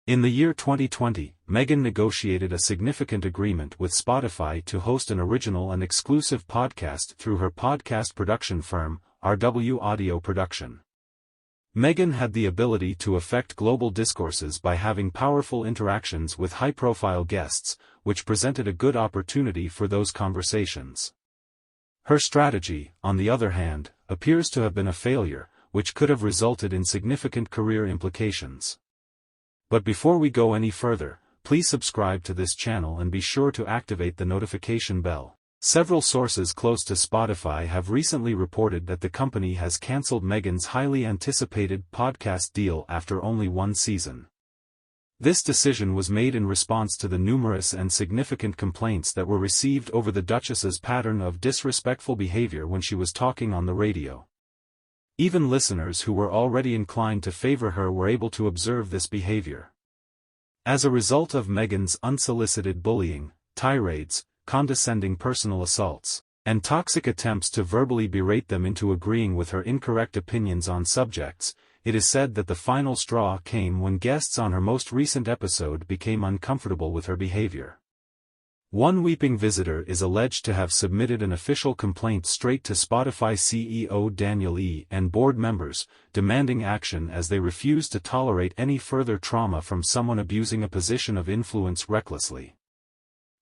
In the year 2020, Meghan negotiated a significant agreement with Spotify to host an original and exclusive podcast through her podcast production firm, RW Audio Production. Meghan had the ability to affect global discourses by having powerful interactions with high-profile guests, which presented a good opportunity for those conversations. Her strategy, on the other hand, appears to have been a failure, which could have resulted in significant career implications. But before we go any further, please subscribe to this channel and be sure to activate the notification bell. Several sources close to Spotify have recently reported that the company has cancelled Meghan's highly anticipated podcast deal after only one season. This decision was made in response to the numerous and significant complaints that were received over the Duchess's pattern of disrespectful behavior when she was talking on the radio. Even listeners who were already inclined to favor her were able to observe this behavior. As a result of Meghan's unsolicited bullying, tirades, condescending personal assaults, and toxic attempts to verbally berate them into agreeing with her incorrect opinions on subjects, it is said that the final straw came when guests on her most recent episode became uncomfortable with her behavior. One weeping visitor is alleged to have submitted an official complaint straight to Spotify CEO Daniel E. and board members, demanding action as they refuse to tolerate any further trauma from someone abusing a position of influence recklessly.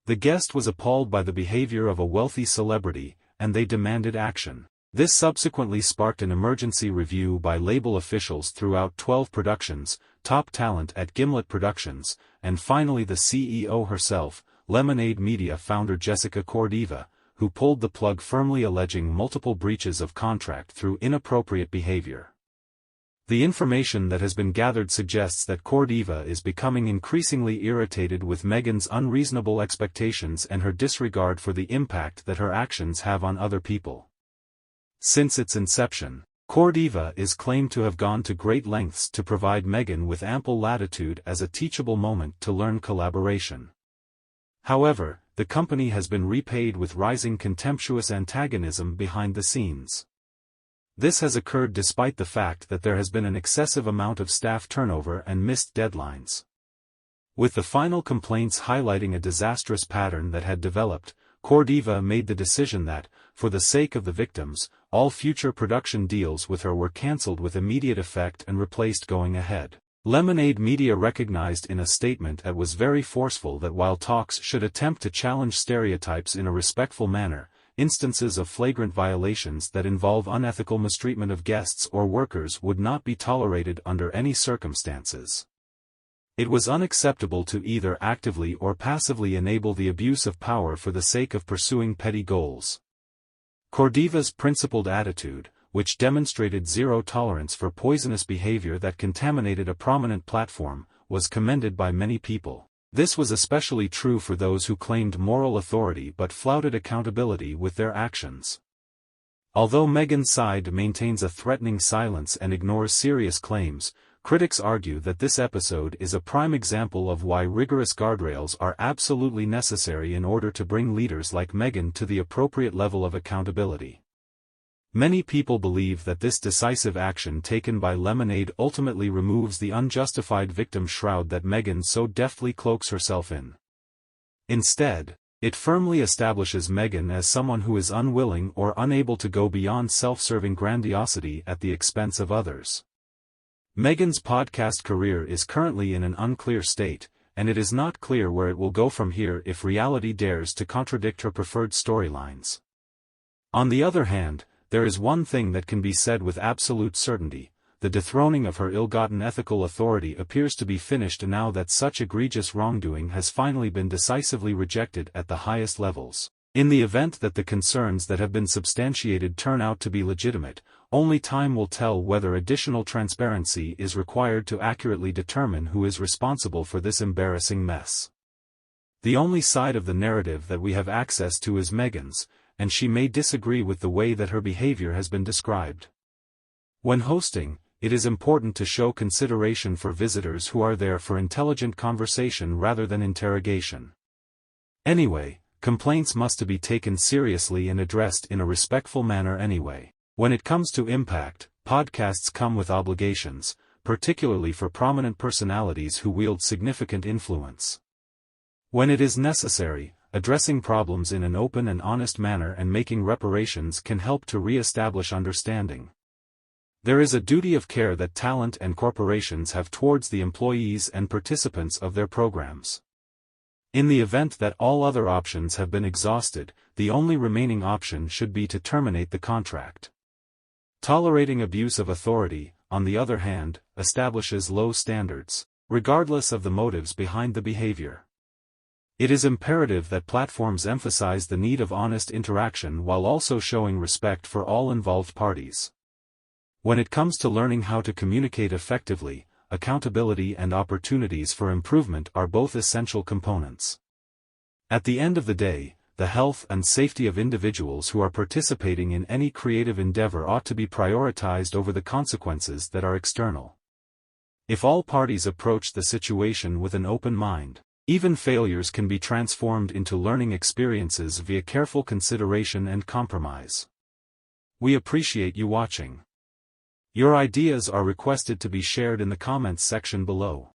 The guest was appalled by the behavior of a wealthy celebrity, and they demanded action. This subsequently sparked an emergency review by label officials throughout 12 productions, top talent at Gimlet Productions, and finally the CEO herself, Lemonade Media founder Jessica Cordova, who pulled the plug, firmly alleging multiple breaches of contract through inappropriate behavior. The information that has been gathered suggests that Cordova is becoming increasingly irritated with Meghan's unreasonable expectations and her disregard for the impact that her actions have on other people. Since its inception, Cordova is claimed to have gone to great lengths to provide Meghan with ample latitude as a teachable moment to learn collaboration. However, the company has been repaid with rising contemptuous antagonism behind the scenes. This has occurred despite the fact that there has been an excessive amount of staff turnover and missed deadlines. With the final complaints highlighting a disastrous pattern that had developed, Cordova made the decision that, for the sake of the victims, all future production deals with her were cancelled with immediate effect and replaced going ahead. Lemonade Media recognized in a statement that was very forceful that while talks should attempt to challenge stereotypes in a respectful manner, instances of flagrant violations that involve unethical mistreatment of guests or workers would not be tolerated under any circumstances. It was unacceptable to either actively or passively enable the abuse of power for the sake of pursuing petty goals. Cordova's principled attitude, which demonstrated zero tolerance for poisonous behavior that contaminated a prominent platform, was commended by many people. This was especially true for those who claimed moral authority but flouted accountability with their actions. Although Meghan's side maintains a threatening silence and ignores serious claims, critics argue that this episode is a prime example of why rigorous guardrails are absolutely necessary in order to bring leaders like Meghan to the appropriate level of accountability. Many people believe that this decisive action taken by Lemonade ultimately removes the unjustified victim shroud that Meghan so deftly cloaks herself in. Instead, it firmly establishes Meghan as someone who is unwilling or unable to go beyond self-serving grandiosity at the expense of others. Meghan's podcast career is currently in an unclear state, and it is not clear where it will go from here if reality dares to contradict her preferred storylines. On the other hand, there is one thing that can be said with absolute certainty: the dethroning of her ill-gotten ethical authority appears to be finished now that such egregious wrongdoing has finally been decisively rejected at the highest levels. In the event that the concerns that have been substantiated turn out to be legitimate, only time will tell whether additional transparency is required to accurately determine who is responsible for this embarrassing mess. The only side of the narrative that we have access to is Meghan's, and she may disagree with the way that her behavior has been described. When hosting, it is important to show consideration for visitors who are there for intelligent conversation rather than interrogation. Anyway, complaints must be taken seriously and addressed in a respectful manner anyway. When it comes to impact, podcasts come with obligations, particularly for prominent personalities who wield significant influence. When it is necessary, addressing problems in an open and honest manner and making reparations can help to re-establish understanding. There is a duty of care that talent and corporations have towards the employees and participants of their programs. In the event that all other options have been exhausted, the only remaining option should be to terminate the contract. Tolerating abuse of authority, on the other hand, establishes low standards, regardless of the motives behind the behavior. It is imperative that platforms emphasize the need of honest interaction while also showing respect for all involved parties. When it comes to learning how to communicate effectively, accountability and opportunities for improvement are both essential components. At the end of the day, the health and safety of individuals who are participating in any creative endeavor ought to be prioritized over the consequences that are external. If all parties approach the situation with an open mind, even failures can be transformed into learning experiences via careful consideration and compromise. We appreciate you watching. Your ideas are requested to be shared in the comments section below.